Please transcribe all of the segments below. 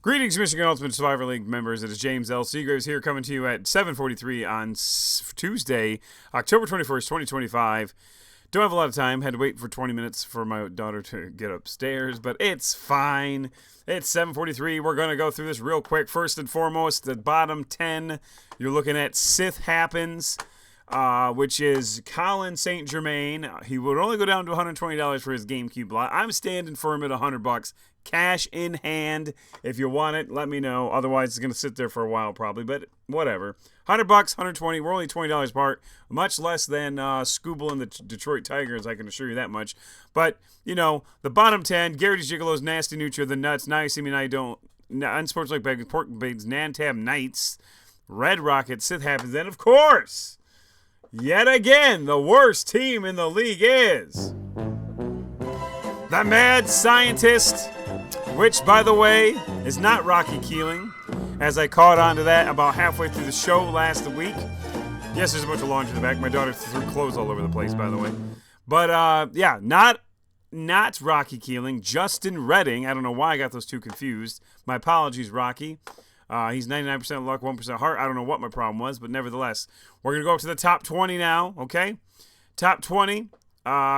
Greetings, Michigan Ultimate Survivor League members. It is James L. Seagraves here coming to you at 7:43 on Tuesday, October 21st, 2025. Don't have a lot of time. Had to wait for 20 minutes for my daughter to get upstairs, but it's fine. It's 7:43. We're going to go through this real quick. First and foremost, the bottom 10. You're looking at Sith Happens, which is Colin St. Germain. He would only go down to $120 for his GameCube lot. I'm standing firm at $100. Cash in hand. If you want it, let me know. Otherwise, it's going to sit there for a while probably, but whatever. $100, $120. We're only $20 apart. Much less than Scooble and the Detroit Tigers, I can assure you that much. But, you know, the bottom 10, Garrity's Gigolos, Nasty Nutria, The Nuts, Now You See Me, Now You Don't, Unsportsmanlike Beggars, Pork Baits, Nantab Knights, Red Rocket, Sith Happens, and of course, yet again, the worst team in the league is the Mad Scientist, which, by the way, is not Rocky Keeling, as I caught on to that about halfway through the show last week. Yes, there's a bunch of laundry in the back. My daughter threw clothes all over the place, by the way. But, yeah, not Rocky Keeling, Justin Redding. I don't know why I got those two confused. My apologies, Rocky. He's 99% luck, 1% heart. I don't know what my problem was, but nevertheless. We're going to go up to the top 20 now, okay? Top 20.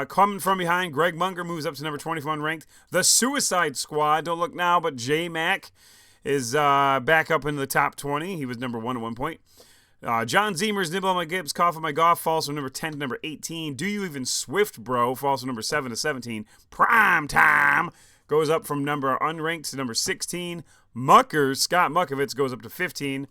Coming from behind, Greg Munger moves up to number 24 unranked. The Suicide Squad, don't look now, but J-Mac is back up into the top 20. He was number 1 at one point. John Zemer's Nibble on My Gibbs, Cough on My Golf falls from number 10 to number 18. Do You Even Swift Bro falls from number 7 to 17. Prime Time goes up from number unranked to number 16. Muckers, Scott Muckovitz goes up to 15.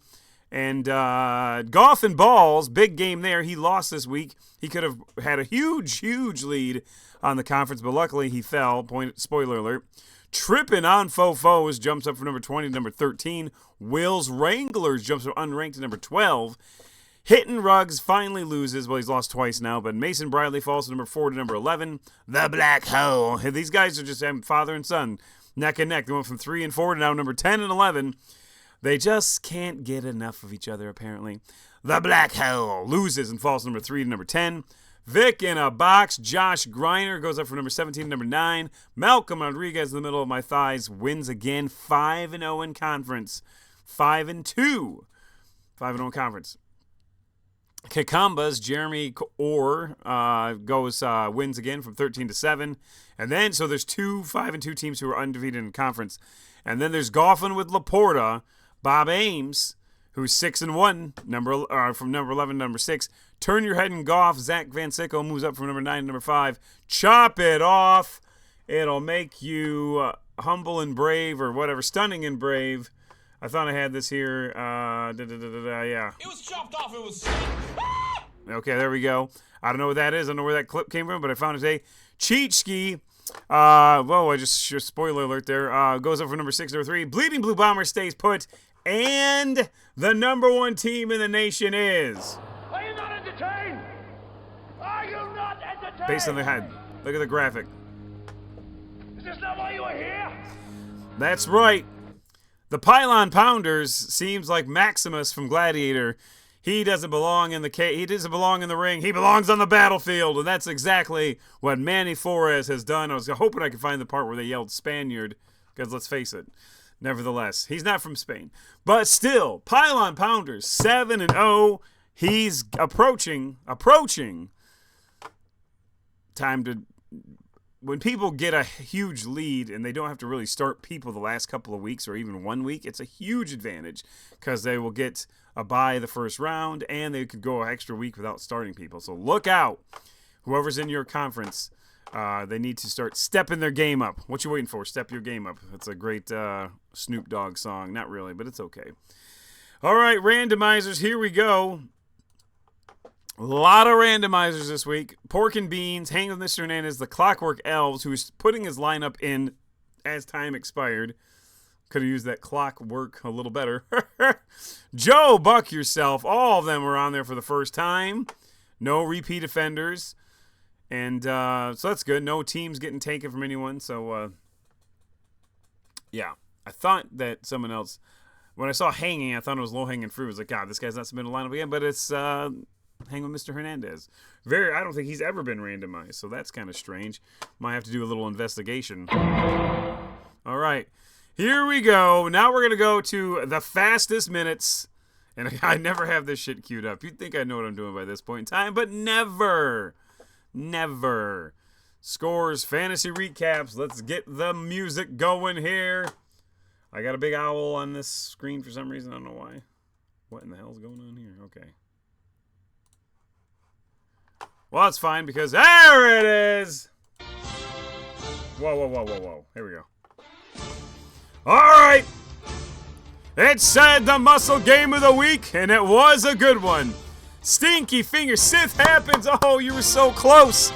And Golf and Balls, big game there. He lost this week. He could have had a huge lead on the conference, but luckily he fell. Spoiler alert. Trippin' on Fofos jumps up from number 20 to number 13. Will's Wranglers jumps from unranked to number 12. Hittin' Ruggs finally loses. Well, he's lost twice now, but Mason Bradley falls from number 4 to number 11. The Black Hole. These guys are just father and son, neck and neck. They went from 3 and 4 to now number 10 and 11. They just can't get enough of each other, apparently. The Black Hole loses and falls from number 3 to number 10. Vic in a box. Josh Griner goes up from number 17 to number 9. Malcolm Rodriguez in the middle of my thighs wins again. 5-0 in conference. 5-2. 5-0 in conference. Kakamba's Jeremy Orr wins again from 13 to 7. And then, so there's two 5-2 teams who are undefeated in conference. And then there's Golfing with Laporta. Bob Ames, who's 6-1, from number 11 to number 6. Turn Your Head and Golf. Zach Van Sickle moves up from number 9 to number 5. Chop It Off. It'll make you humble and brave, or whatever, stunning and brave. I thought I had this here. Yeah. It was chopped off. It was. Okay, there we go. I don't know what that is. I don't know where that clip came from, but I found it today. Cheat Ski. I just spoiler alert there. Goes up from number 6 to number 3. Bleeding Blue Bomber stays put. And the number 1 team in the nation is. Are you not entertained? Are you not entertained? Based on the head. Look at the graphic. Is this not why you were here? That's right. The Pylon Pounders seems like Maximus from Gladiator. He doesn't belong in the he doesn't belong in the ring. He belongs on the battlefield, and that's exactly what Manny Flores has done. I was hoping I could find the part where they yelled Spaniard, because let's face it, nevertheless, he's not from Spain. But still, Pylon Pounders 7-0. He's approaching. Time to. When people get a huge lead and they don't have to really start people the last couple of weeks or even 1 week, it's a huge advantage because they will get a bye the first round and they could go an extra week without starting people. So look out. Whoever's in your conference, they need to start stepping their game up. What you waiting for? Step your game up. It's a great Snoop Dogg song. Not really, but it's okay. All right, randomizers. Here we go. A lot of randomizers this week. Pork and Beans, Hang with Mr. Hernandez, the Clockwork Elves, who's putting his lineup in as time expired. Could have used that clockwork a little better. Joe, Buck Yourself. All of them were on there for the first time. No repeat offenders. And so that's good. No teams getting taken from anyone. So, yeah. I thought that someone else, when I saw hanging, I thought it was low-hanging fruit. I was like, God, this guy's not submitting a lineup again. But it's Hang with Mr. Hernandez. I don't think he's ever been randomized, so that's kind of strange. Might have to do a little investigation. All right. Here we go. Now we're going to go to the fastest minutes. And I never have this shit queued up. You'd think I know what I'm doing by this point in time, but never. Never. Scores, fantasy recaps. Let's get the music going here. I got a big owl on this screen for some reason. I don't know why. What in the hell is going on here? Okay. Well, that's fine because there it is. Whoa. Here we go. All right. It said the muscle game of the week, and it was a good one. Stinky Finger Sith happens. Oh, you were so close.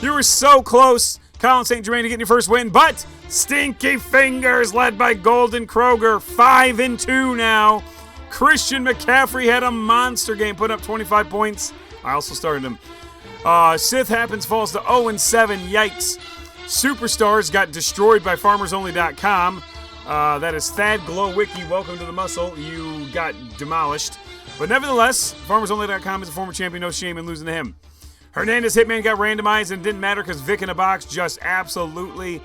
You were so close. Colin St. Germain to get your first win, but Stinky Fingers led by Golden Kroger, 5-2 now. Christian McCaffrey had a monster game, put up 25 points. I also started him. Sith Happens falls to 0-7. Yikes. Superstars got destroyed by FarmersOnly.com. That is Thad Glowicki. Welcome to the muscle. You got demolished. But nevertheless, FarmersOnly.com is a former champion. No shame in losing to him. Hernandez Hitman got randomized and it didn't matter because Vic in a Box just absolutely...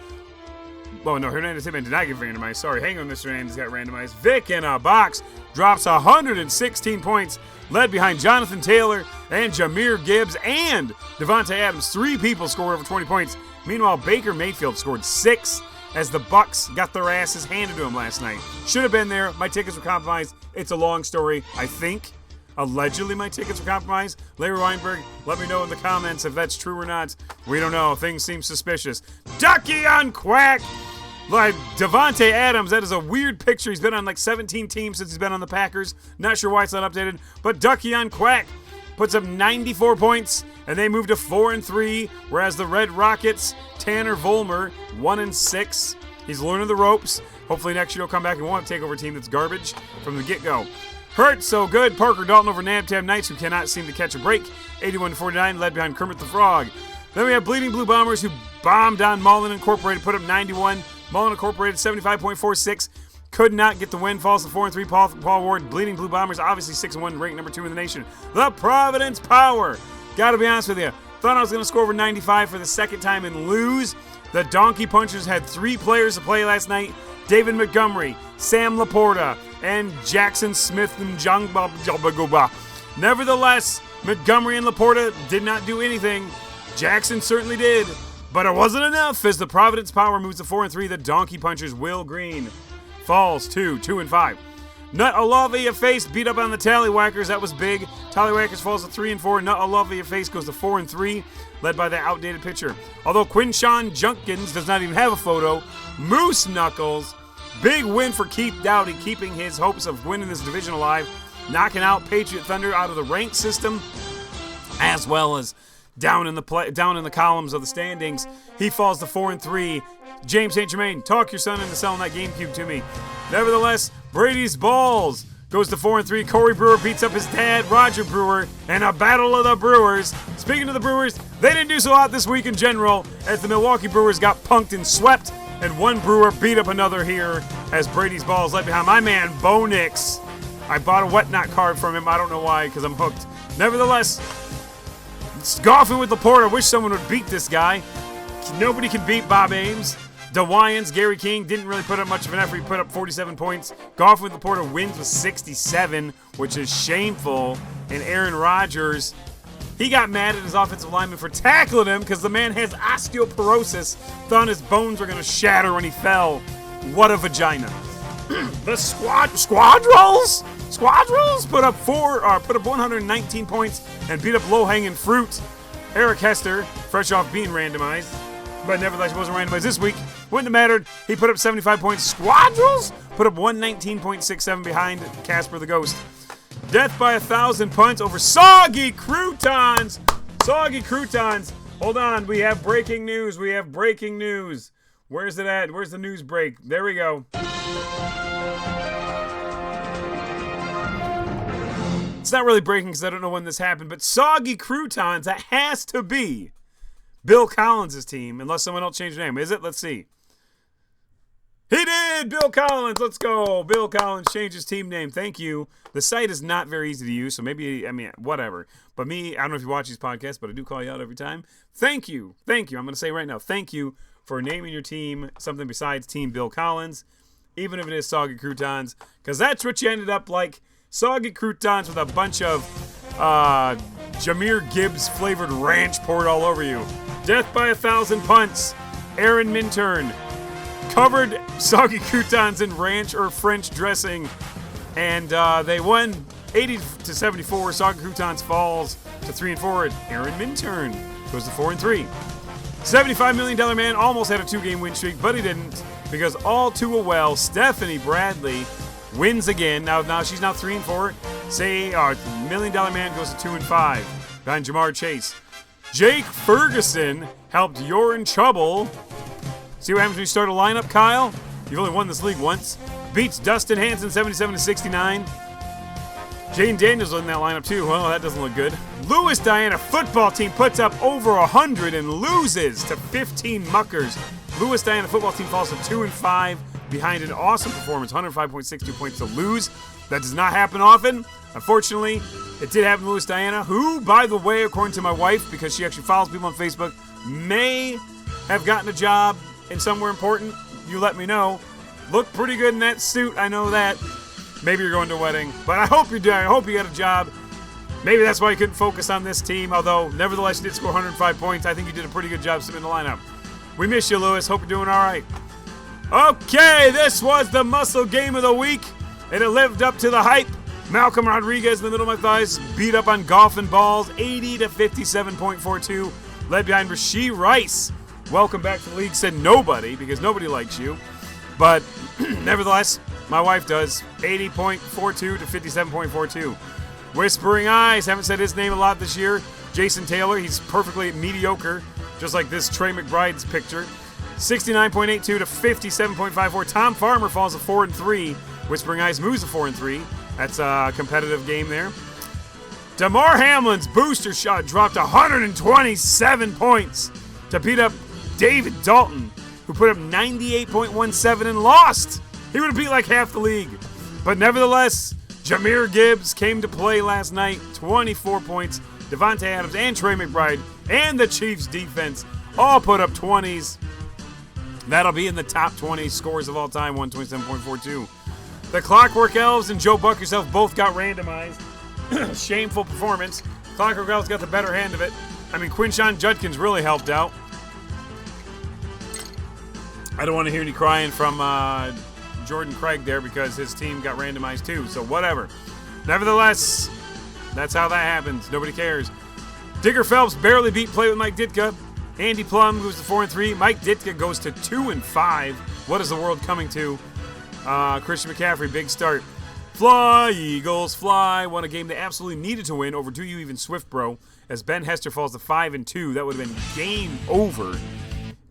Well, no, Hernandez Hitman did not get randomized. Sorry, hang on, Mr. Hernandez got randomized. Vic in a Box drops 116 points, led behind Jonathan Taylor and Jahmyr Gibbs and Devontae Adams. 3 people scored over 20 points. Meanwhile, Baker Mayfield scored 6 as the Bucks got their asses handed to them last night. Should have been there. My tickets were compromised. It's a long story, I think. Allegedly, my tickets were compromised. Larry Weinberg, let me know in the comments if that's true or not. We don't know. Things seem suspicious. Ducky on Quack! Like Devontae Adams, that is a weird picture. He's been on like 17 teams since he's been on the Packers. Not sure why it's not updated. But Ducky on Quack puts up 94 points, and they move to 4-3, whereas the Red Rockets, Tanner Vollmer, 1-6. He's learning the ropes. Hopefully next year he'll come back and won't take over a team that's garbage from the get-go. Hurt so good. Parker Dalton over Nabtab Knights, who cannot seem to catch a break. 81-49, led behind Kermit the Frog. Then we have Bleeding Blue Bombers, who bombed on Mullen Incorporated, put up 91. Mullen Incorporated, 75.46. Could not get the win. Falls to 4-3. Paul Ward, Bleeding Blue Bombers, obviously 6-1, ranked number 2 in the nation. The Providence Power. Gotta be honest with you. Thought I was going to score over 95 for the second time and lose. The Donkey Punchers had 3 players to play last night. David Montgomery, Sam Laporta, and Jackson Smith and Jangba. Nevertheless, Montgomery and Laporta did not do anything. Jackson certainly did. But it wasn't enough as the Providence Power moves to 4-3. The Donkey Punchers, Will Green, falls to 2-5. Nut Alavia Face beat up on the Tallywhackers. That was big. Tallywhackers falls to 3-4. Nut Alavia Face goes to 4-3, led by the outdated pitcher. Although Quinshawn Junkins does not even have a photo, Moose Knuckles, big win for Keith Doughty, keeping his hopes of winning this division alive, knocking out Patriot Thunder out of the rank system, as well as down in the columns of the standings. He falls to 4-3. James St. Germain, talk your son into selling that GameCube to me. Nevertheless, Brady's Balls goes to 4-3. Corey Brewer beats up his dad, Roger Brewer, in a battle of the Brewers. Speaking of the Brewers, they didn't do so hot this week in general, as the Milwaukee Brewers got punked and swept, and one Brewer beat up another here as Brady's Balls led behind my man, Bo Nix. I bought a Wet Knot card from him. I don't know why, because I'm hooked. Nevertheless, golfing with Laporta. I wish someone would beat this guy. Nobody can beat Bob Ames. DeWyans, Gary King didn't really put up much of an effort. He put up 47 points. Golfing with Laporta wins with 67, which is shameful. And Aaron Rodgers, he got mad at his offensive lineman for tackling him because the man has osteoporosis. Thought his bones were going to shatter when he fell. What a vagina. The Squadrels put up 119 points and beat up low-hanging fruit. Eric Hester, fresh off being randomized, but nevertheless he wasn't randomized this week. Wouldn't have mattered. He put up 75 points. Squadrels put up 119.67 behind Casper the Ghost. Death by 1,000 punts over Soggy Croutons. Soggy Croutons. Hold on. We have breaking news. Where's it at? Where's the news break? There we go. It's not really breaking because I don't know when this happened, but Soggy Croutons, that has to be Bill Collins' team, unless someone else changed their name. Is it? Let's see. He did! Bill Collins, let's go! Bill Collins changed his team name. Thank you. The site is not very easy to use, so maybe, whatever. But me, I don't know if you watch these podcasts, but I do call you out every time. Thank you. I'm going to say right now, thank you for naming your team something besides Team Bill Collins. even if it is soggy croutons, because that's what you ended up like. Soggy croutons with a bunch of Jameer Gibbs flavored ranch poured all over you. Death by 1,000 punts. Aaron Minturn covered soggy croutons in ranch or French dressing, and they won 80-74. Soggy croutons falls to 3-4. Aaron Minturn goes to 4-3. $75 million man almost had a 2-game win streak, but he didn't, because all too well, Stephanie Bradley wins again. Now she's now 3-4. Say $1 million man goes to 2-5 behind Jamar Chase. Jake Ferguson helped You're in Trouble. See what happens when you start a lineup, Kyle? You've only won this league once. Beats Dustin Hanson 77-69. Jane Daniels was in that lineup too. Well, that doesn't look good. Lewis Diana football team puts up over 100 and loses to 15 muckers. Lewis Diana football team falls to 2-5 behind an awesome performance, 105.62 points to lose. That does not happen often. Unfortunately, it did happen to Lewis Diana, who, by the way, according to my wife, because she actually follows people on Facebook, may have gotten a job in somewhere important. You let me know. Looked pretty good in that suit, I know that. Maybe you're going to a wedding, but I hope you're doing. I hope you got a job. Maybe that's why you couldn't focus on this team, although nevertheless you did score 105 points. I think you did a pretty good job submitting the lineup. We miss you, Lewis. Hope you're doing all right. Okay, this was the Muscle Game of the Week, and it lived up to the hype. Malcolm Rodriguez in the middle of my thighs beat up on Golf and Balls, 80-57.42, led behind Rasheed Rice. Welcome back to the league, said nobody, because nobody likes you. But nevertheless, my wife does, 80.42 to 57.42. Whispering Eyes, haven't said his name a lot this year. Jason Taylor, he's perfectly mediocre, just like this Trey McBride's picture. 69.82 to 57.54. Tom Farmer falls to 4-3. Whispering Eyes moves to 4-3. That's a competitive game there. DeMar Hamlin's booster shot dropped 127 points to beat up David Dalton, who put up 98.17 and lost. He would have beat like half the league. But nevertheless, Jameer Gibbs came to play last night, 24 points. Devontae Adams and Trey McBride and the Chiefs defense all put up 20s. That'll be in the top 20 scores of all time, 127.42. The Clockwork Elves and Joe Buck yourself both got randomized. Shameful performance. Clockwork Elves got the better hand of it. I mean, Quinshon Judkins really helped out. I don't want to hear any crying from Jordan Craig there because his team got randomized too, so whatever. Nevertheless, that's how that happens. Nobody cares. Digger Phelps barely beat Play with Mike Ditka. Andy Plum goes to 4-3. Mike Ditka goes to 2-5. What is the world coming to? Christian McCaffrey, big start. Fly, Eagles, fly. Won a game they absolutely needed to win over Do You Even Swift Bro, as Ben Hester falls to 5-2. That would have been game over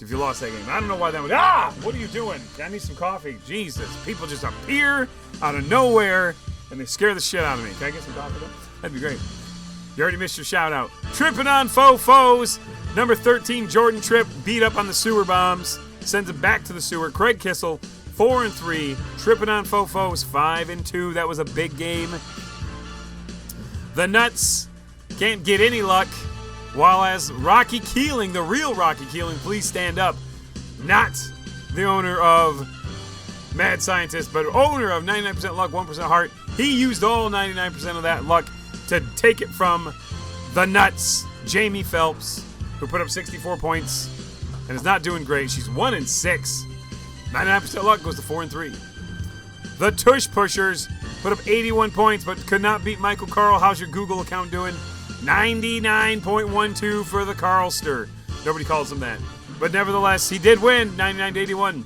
if you lost that game. I don't know why that would. What are you doing? I need some coffee. Jesus. People just appear out of nowhere and they scare the shit out of me. Can I get some coffee though? That'd be great. You already missed your shout out. Tripping on faux foes. Number 13, Jordan Tripp, beat up on the sewer bombs. Sends it back to the sewer. Craig Kissel, 4-3. Tripping on faux foes, 5-2. That was a big game. The Nuts can't get any luck. While as Rocky Keeling, the real Rocky Keeling, please stand up. Not the owner of Mad Scientist, but owner of 99% Luck, 1% Heart. He used all 99% of that luck to take it from the Nuts, Jamie Phelps, who put up 64 points and is not doing great. She's 1-6. 99% Luck goes to 4-3. The Tush Pushers put up 81 points, but could not beat Michael Carl. How's your Google account doing? 99.12 for the Carlster. Nobody calls him that. But nevertheless, he did win, 99-81.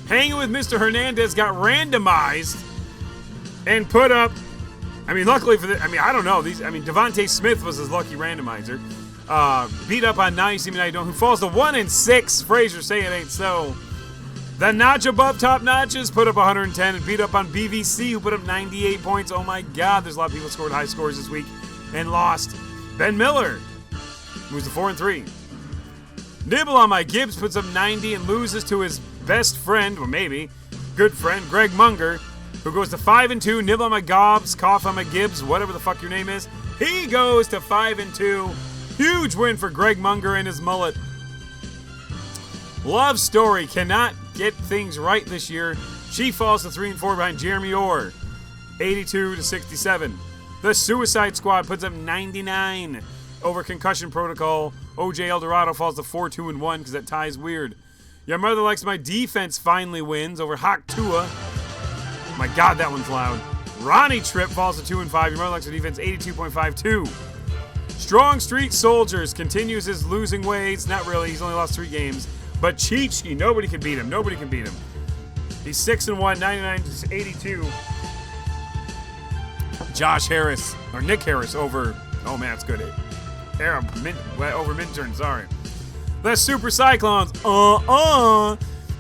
Hanging with Mr. Hernandez got randomized and put up, luckily for the, I don't know. Devontae Smith was his lucky randomizer. Beat up on Now You See Me Now You Don't, who falls to 1-6. Frazier, say it ain't so. The Notch Above Top Notches put up 110 and beat up on BVC, who put up 98 points. Oh my God, there's a lot of people who scored high scores this week and lost. Ben Miller moves to 4-3. Nibble on My Gibbs puts up 90 and loses to his best friend, or maybe good friend, Greg Munger, who goes to 5-2. Nibble on My Gobs, Cough on My Gibbs, whatever the fuck your name is. He goes to 5-2. Huge win for Greg Munger and his mullet. Love Story cannot get things right this year. She falls to 3-4 behind Jeremy Orr, 82-67. The Suicide Squad puts up 99 over Concussion Protocol. OJ Eldorado falls to 4-2-1 because that tie's weird. Your Mother Likes My Defense finally wins over Hawk Tua. My God, that one's loud. Ronnie Tripp falls to 2-5. Your Mother Likes My Defense, 82.52. Strong Street Soldiers continues his losing ways. Not really. He's only lost 3 games. But Cheechki, nobody can beat him. Nobody can beat him. He's 6-1, 99-82. Josh Harris, or Nick Harris over, oh man, it's good. Over Minturn, sorry. The Super Cyclones,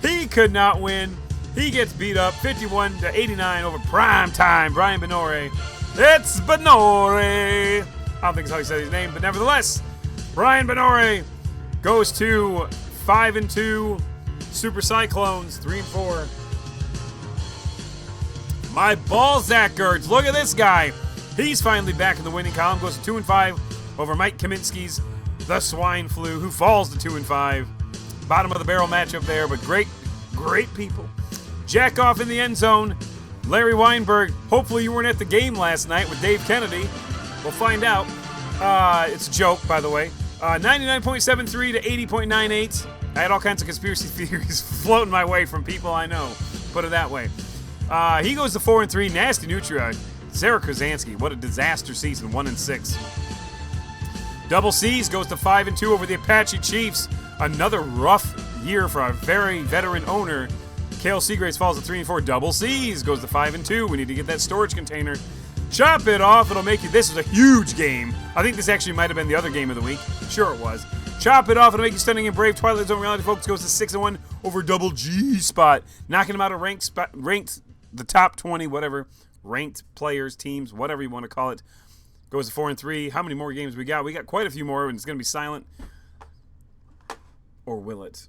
he could not win. He gets beat up 51-89 over Prime Time, Brian Benore. It's Benore. I don't think that's how he said his name, but nevertheless, Brian Benore goes to 5-2. Super Cyclones, 3-4. My Balzac Gerds, look at this guy. He's finally back in the winning column. Goes to 2-5 over Mike Kaminsky's The Swine Flu, who falls to 2-5. Bottom of the barrel matchup there, but great people. Jack off in the end zone. Larry Weinberg, hopefully you weren't at the game last night with Dave Kennedy. We'll find out. It's a joke, by the way. 99.73 to 80.98. I had all kinds of conspiracy theories floating my way from people I know. Put it that way. He goes to 4-3. Nasty Nutria. Sarah Krasansky. What a disaster season. 1-6. Double C's goes to 5-2 over the Apache Chiefs. Another rough year for our very veteran owner. Kale Seagraves falls to 3-4. Double C's goes to 5-2. We need to get that storage container. Chop it off. It'll make you. This was a huge game. I think this actually might have been the other game of the week. Sure it was. Chop it off. It'll make you stunning and brave. Twilight Zone Reality Folks goes to 6-1 over Double G Spot, knocking him out of ranked the top 20, whatever, ranked players, teams, whatever you want to call it. Goes to 4-3. How many more games we got? We got quite a few more, and it's going to be silent. Or will it?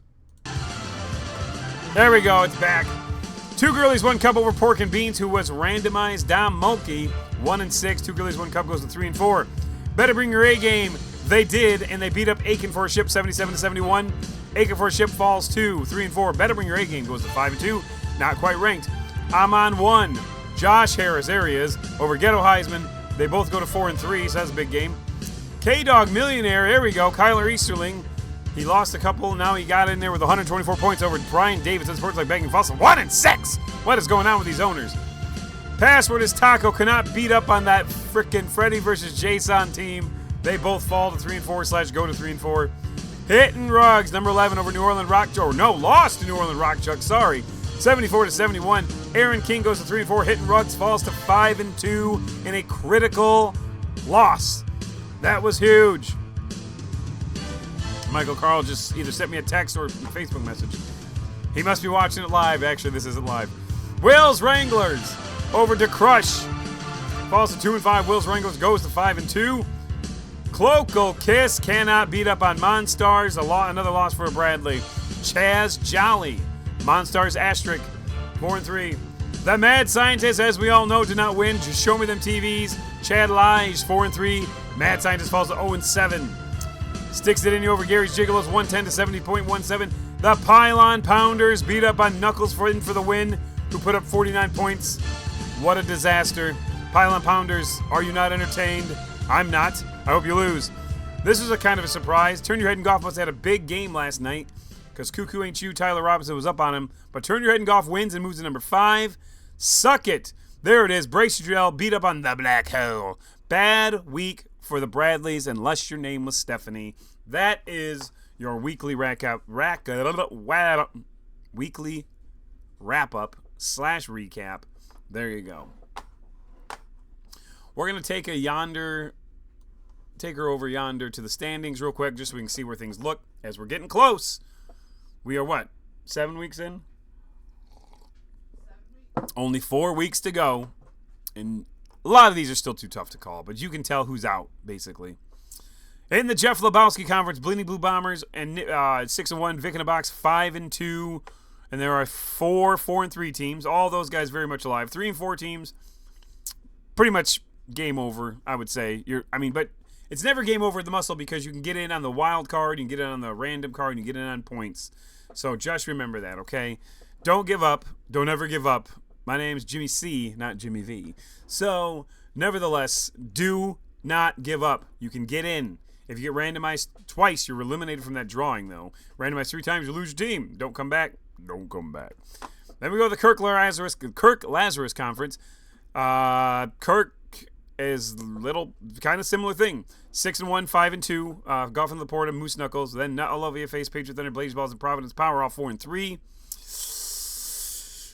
There we go. It's back. 2 Girlies, 1 Cup over Pork and Beans, who was randomized. Dom Mulkey, 1-6. 2 Girlies, 1 Cup goes to 3-4. Better bring your A game. They did, and they beat up Aiken for a Ship 77-71. Aiken for a Ship falls to 3-4. Better bring your A game goes to 5-2. Not quite ranked. I'm on 1. Josh Harris, there he is, over Ghetto Heisman. They both go to 4-3, so that's a big game. K-Dog Millionaire, there we go. Kyler Easterling. He lost a couple. Now he got in there with 124 points over Brian Davis. That's Sports Like Begging Fossil. 1-6. What is going on with these owners? Password is Taco. Cannot beat up on that frickin' Freddy versus Jason team. They both fall to 3-4 / go to 3-4. Hitting Rugs, number 11 over New Orleans Rock Chuck. No, lost to New Orleans Rock Chuck. Sorry. 74-71. Aaron King goes to 3-4. Hitting Rugs falls to 5-2 in a critical loss. That was huge. Michael Carl just either sent me a text or a Facebook message. He must be watching it live. Actually, this isn't live. Wills Wranglers over to Crush. Falls to 2-5. Wills Wranglers goes to 5-2. Cloacal Kiss cannot beat up on Monstars. Another loss for Bradley. Chaz Jolly. Monstars Asterisk. 4-3. The Mad Scientist, as we all know, did not win. Just show me them TVs. Chad Lige, 4-3. Mad Scientist falls to 0-7. Sticks it in you over Gary's Gigolos, 110-70.17. The Pylon Pounders beat up on Knuckles for the win, who put up 49 points. What a disaster. Pylon Pounders, are you not entertained? I'm not. I hope you lose. This is a kind of a surprise. Turn Your Head and Golf must have had a big game last night because Cuckoo Ain't You, Tyler Robinson was up on him. But Turn Your Head and Golf wins and moves to number 5. Suck it. There it is. Brace your beat up on the Black Hole. Bad week for the Bradleys, unless your name was Stephanie. That is your weekly weekly wrap-up / recap. There you go. We're going to take her over yonder to the standings real quick just so we can see where things look as we're getting close. We are what? 7 weeks in? 7 weeks. Only 4 weeks to go. And a lot of these are still too tough to call, but you can tell who's out, basically. In the Jeff Lebowski Conference, Bleeding Blue Bombers and 6-1, Vic in a Box 5-2, and there are 4-3 teams. All those guys very much alive. 3-4 teams, pretty much game over, I would say. But it's never game over at the Muscle because you can get in on the wild card, you can get in on the random card, you can get in on points. So just remember that, okay? Don't give up. Don't ever give up. My name's Jimmy C, not Jimmy V. So, nevertheless, do not give up. You can get in. If you get randomized twice, you're eliminated from that drawing, though. Randomized 3 times, you lose your team. Don't come back. Don't come back. Then we go to the Kirk Lazarus Conference. Kirk is little kind of similar thing. 6-1, 5-2. Golf in the Porta, Moose Knuckles. Then Nutluvia face Patriot Thunder, Blaze Balls, and Providence Power, all 4-3.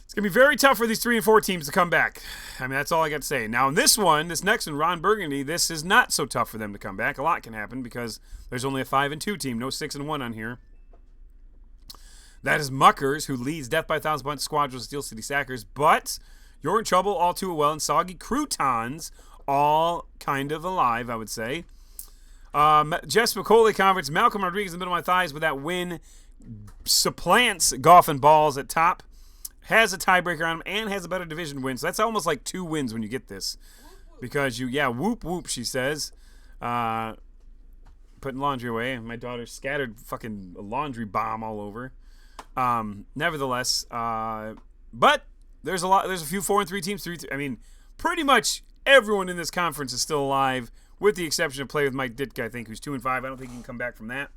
It's going to be very tough for these 3 and 4 teams to come back. I mean, that's all I got to say. Now, in this next one, Ron Burgundy, this is not so tough for them to come back. A lot can happen because there's only a 5-2 team, no 6-1 on here. That is Muckers, who leads Death by 1,000 Punch Squadrons, Steel City Sackers. But you're in trouble all too well, and Soggy Croutons, all kind of alive, I would say. Jess McCauley Conference, Malcolm Rodriguez in the middle of my thighs with that win, supplants Golf and Balls at top. Has a tiebreaker on him and has a better division win. So that's almost like 2 wins when you get this. Because whoop, whoop, she says. Putting laundry away. My daughter scattered fucking laundry bomb all over. Nevertheless, but there's a few 4-3 teams. I mean, pretty much everyone in this conference is still alive, with the exception of Play with Mike Ditka, I think, who's 2-5. I don't think he can come back from that.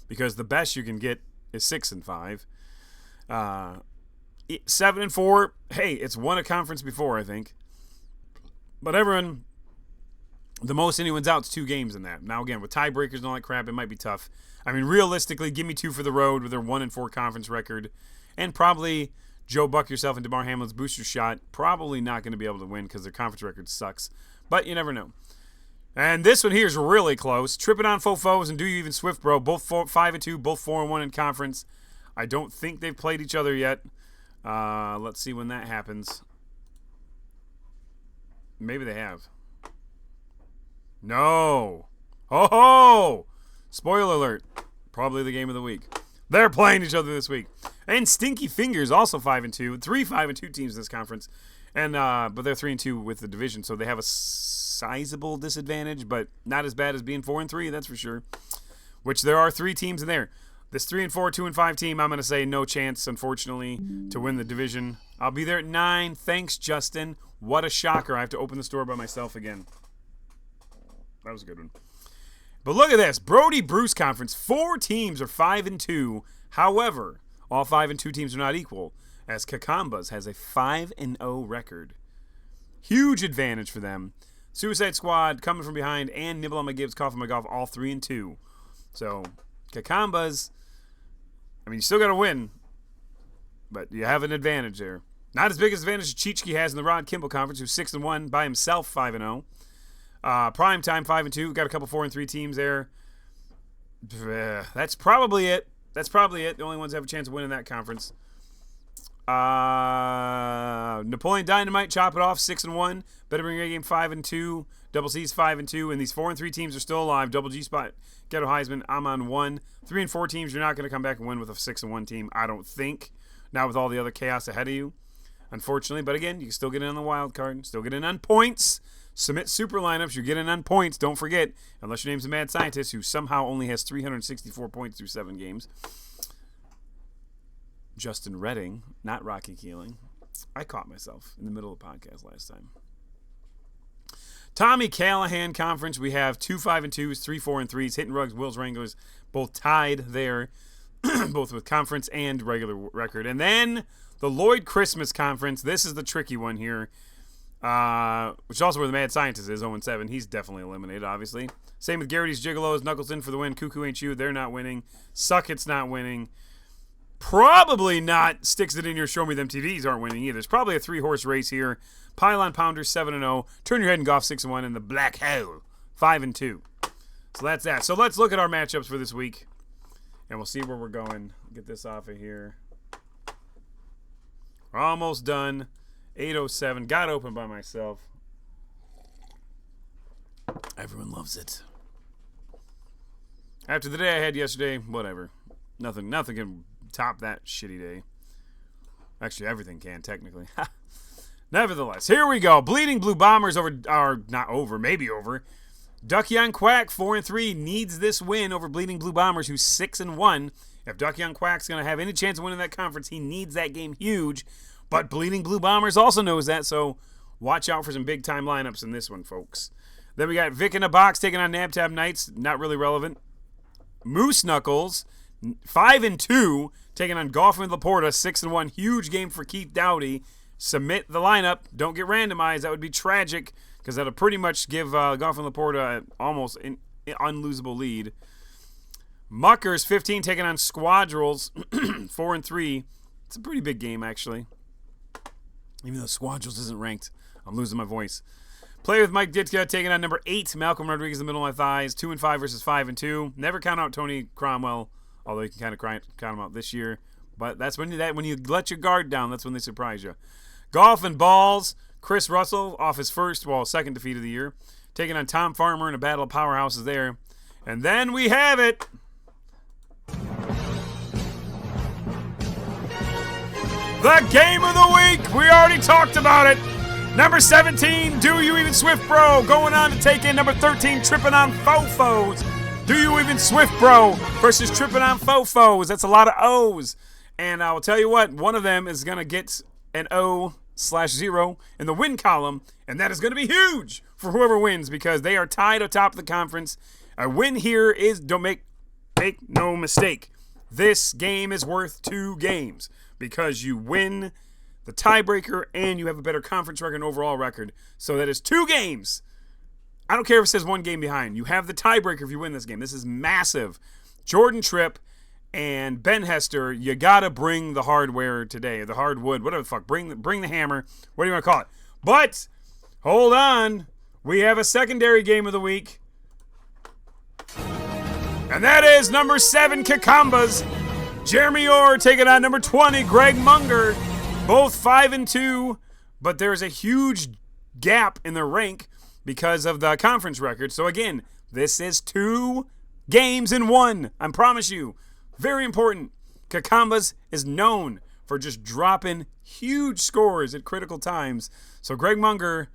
Because the best you can get is 6-5. 7-4. Hey, it's won a conference before, I think. But everyone, the most anyone's out is 2 games in that. Now again, with tiebreakers and all that crap, it might be tough. I mean, realistically, give me 2 for the road with their 1-4 conference record, and probably Joe Buck yourself and DeMar Hamlin's booster shot. Probably not going to be able to win because their conference record sucks. But you never know. And this one here is really close. Tripping on Fofos and Do You Even Swift Bro, both 5-2, both 4-1 in conference. I don't think they've played each other yet. Let's see when that happens. Maybe they have. No. Ho! Spoiler alert. Probably the game of the week. They're playing each other this week. And Stinky Fingers, also 5-2. 3 5-2 teams in this conference. And but they're 3-2 with the division, so they have a sizable disadvantage, but not as bad as being 4-3, that's for sure. Which there are 3 teams in there. This 3-4, 2-5 team, I'm going to say no chance, unfortunately, to win the division. I'll be there at 9. Thanks, Justin. What a shocker. I have to open the store by myself again. That was a good one. But look at this. Brody Bruce Conference. 4 teams are 5-2. However, all 5-2 teams are not equal, as Kakambas has a 5-0 record. Huge advantage for them. Suicide Squad, Coming From Behind, and Nibble on My Gibbs, Cough on My Golf, all 3-2. So, Kakambas, I mean, you still got to win, but you have an advantage there. Not as big as advantage as Chichki has in the Rod Kimball Conference, who's 6-1 by himself, 5-0. Prime Time 5-2. Got a couple 4-3 teams there. That's probably it. The only ones that have a chance of winning that conference. Napoleon Dynamite, chop it off, 6-1. Better Bring Your Game, 5-2. Double C's 5-2, and these 4-3 teams are still alive. Double G Spot, Ghetto Heisman, I'm on 1. 3-4 teams, you're not going to come back and win with a 6-1 team, I don't think. Not with all the other chaos ahead of you, unfortunately. But again, you can still get in on the wild card, still get in on points. Submit super lineups, you're getting on points. Don't forget, unless your name's a mad scientist who somehow only has 364 points through 7 games. Justin Redding, not Rocky Keeling. I caught myself in the middle of the podcast last time. Tommy Callahan Conference, we have 2 5-2s, 3 4-3s. Hitting Rugs, Wills, Wranglers, both tied there, both with conference and regular record. And then the Lloyd Christmas Conference. This is the tricky one here, which is also where the Mad Scientist is, 0-7. He's definitely eliminated, obviously. Same with Garrity's Gigolos, Knuckles in for the win. Cuckoo Ain't You, they're not winning. Suck It's not winning. Probably not Sticks It In Your Show Me Them TVs aren't winning either. There's probably a 3-horse race here. Pylon Pounder 7-0. Turn Your Head and Golf 6-1. And the Black Hole 5-2. So that's that. So let's look at our matchups for this week. And we'll see where we're going. Get this off of here. We're almost done. 8:07. Got open by myself. Everyone loves it. After the day I had yesterday, whatever. Nothing can top that shitty day. Actually, everything can, technically. Nevertheless, here we go. Bleeding Blue Bombers maybe over. Ducky on Quack, 4-3, needs this win over Bleeding Blue Bombers, who's 6-1 If Duck Young Quack's going to have any chance of winning that conference, he needs that game huge. But Bleeding Blue Bombers also knows that, so watch out for some big-time lineups in this one, folks. Then we got Vic in a Box taking on NabTab Knights. Not really relevant. Moose Knuckles, 5-2, taking on Golfing with Laporta, 6-1. Huge game for Keith Dowdy. Submit the lineup. Don't get randomized. That would be tragic because that would pretty much give Golfing with Laporta an almost unlosable lead. Muckers, 15, taking on Squadrels, 4-3. It's a pretty big game, actually. Even though Squadrels isn't ranked. I'm losing my voice. Play with Mike Ditka taking on number 8, Malcolm Rodriguez in the middle of my thighs. 2-5 versus 5-2. Never count out Tony Cromwell, although you can kind of count him out this year. But that's when you let your guard down, that's when they surprise you. Golf and Balls, Chris Russell off his second defeat of the year. Taking on Tom Farmer in a battle of powerhouses there. And then we have it. The game of the week. We already talked about it. Number 17, Do You Even Swift Bro, going on to take in number 13, Trippin' on Fofos. Do You Even Swift Bro versus Trippin' on Fofos. That's a lot of O's. And I will tell you what, one of them is going to get an O/0 in the win column, and that is going to be huge for whoever wins because they are tied atop of the conference. A win here is, don't make no mistake, this game is worth 2 games because you win the tiebreaker and you have a better conference record and overall record. So that is 2 games. I don't care if it says 1 game behind. You have the tiebreaker if you win this game. This is massive. Jordan Tripp and Ben Hester, you got to bring the hardware today, the hardwood, whatever the fuck. Bring the hammer. What do you want to call it? But hold on. We have a secondary game of the week. And that is number 7, Kakambas. Jeremy Orr taking on number 20, Greg Munger. Both 5-2, but there's a huge gap in their rank because of the conference record. So again, this is 2 games in 1. I promise you. Very important. Kakambas is known for just dropping huge scores at critical times. So Greg Munger,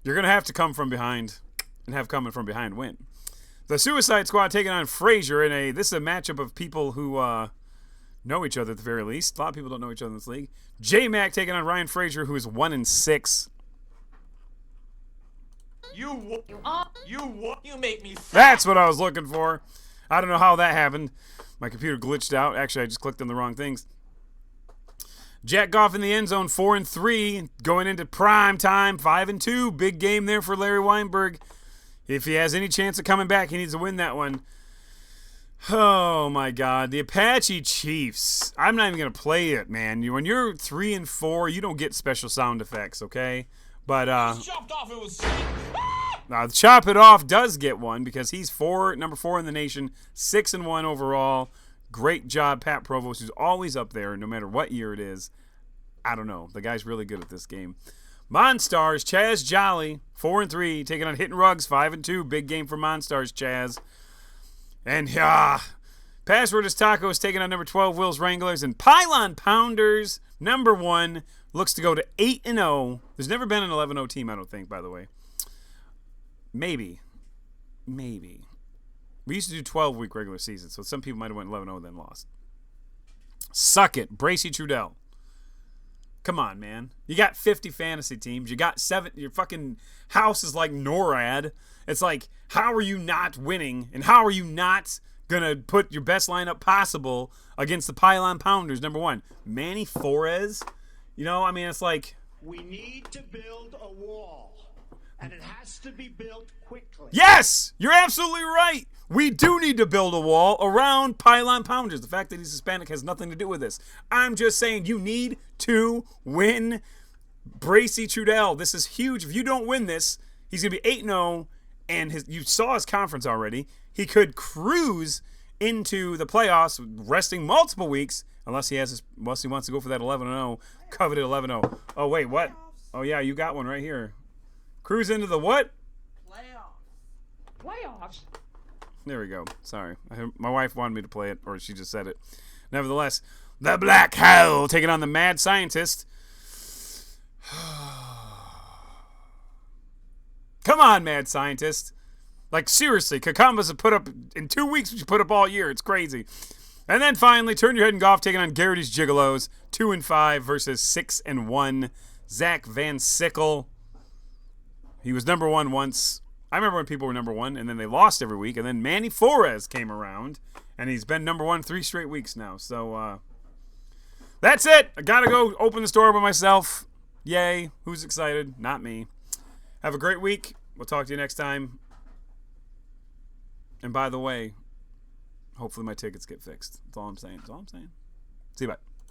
you're going to have to come from behind and have coming from behind win. The Suicide Squad taking on Frazier this is a matchup of people who know each other at the very least. A lot of people don't know each other in this league. J-Mac taking on Ryan Frazier, who is 1-6. You make me fat. That's what I was looking for. I don't know how that happened. My computer glitched out. Actually, I just clicked on the wrong things. Jack Goff in the end zone, 4-3. Going into prime time, 5-2. Big game there for Larry Weinberg. If he has any chance of coming back, he needs to win that one. Oh, my God. The Apache Chiefs. I'm not even going to play it, man. When you're 3-4, you don't get special sound effects, okay? But, chopped off, it was now, Chop It Off does get one because he's number 4 in the nation, 6-1 overall. Great job, Pat Provost, who's always up there no matter what year it is. I don't know. The guy's really good at this game. Monstars, Chaz Jolly, 4-3, taking on Hitting Rugs, 5-2. Big game for Monstars, Chaz. And Password is Tacos taking on number 12, Will's Wranglers. And Pylon Pounders, number 1, looks to go to 8-0. There's never been an 11-0 team, I don't think, by the way. Maybe. We used to do 12-week regular seasons, so some people might have went 11-0 then lost. Suck it, Bracey Trudell. Come on, man. You got 50 fantasy teams. You got 7. Your fucking house is like NORAD. It's like, how are you not winning? And how are you not going to put your best lineup possible against the Pylon Pounders, number 1? Manny Flores? It's like... We need to build a wall. And it has to be built quickly. Yes! You're absolutely right! We do need to build a wall around Pylon Pounders. The fact that he's Hispanic has nothing to do with this. I'm just saying you need to win Bracey Trudell. This is huge. If you don't win this, he's going to be 8-0, and you saw his conference already. He could cruise into the playoffs, resting multiple weeks, unless he wants to go for that 11-0, coveted 11-0. Oh, wait, what? Oh, yeah, you got one right here. Cruise into the what? Playoffs? There we go. Sorry. My wife wanted me to play it, or she just said it. Nevertheless, the Black Hole taking on the Mad Scientist. Come on, Mad Scientist. Like, seriously, Kakambas have put up, in 2 weeks, you put up all year. It's crazy. And then finally, Turn Your Head in Golf, taking on Garrity's Gigolos, 2-5 versus 6-1. Zach Van Sickle. He was number one once. I remember when people were number one, and then they lost every week. And then Manny Flores came around, and he's been number one 3 straight weeks now. So that's it. I got to go open the store by myself. Yay. Who's excited? Not me. Have a great week. We'll talk to you next time. And by the way, hopefully my tickets get fixed. That's all I'm saying. See you, bye.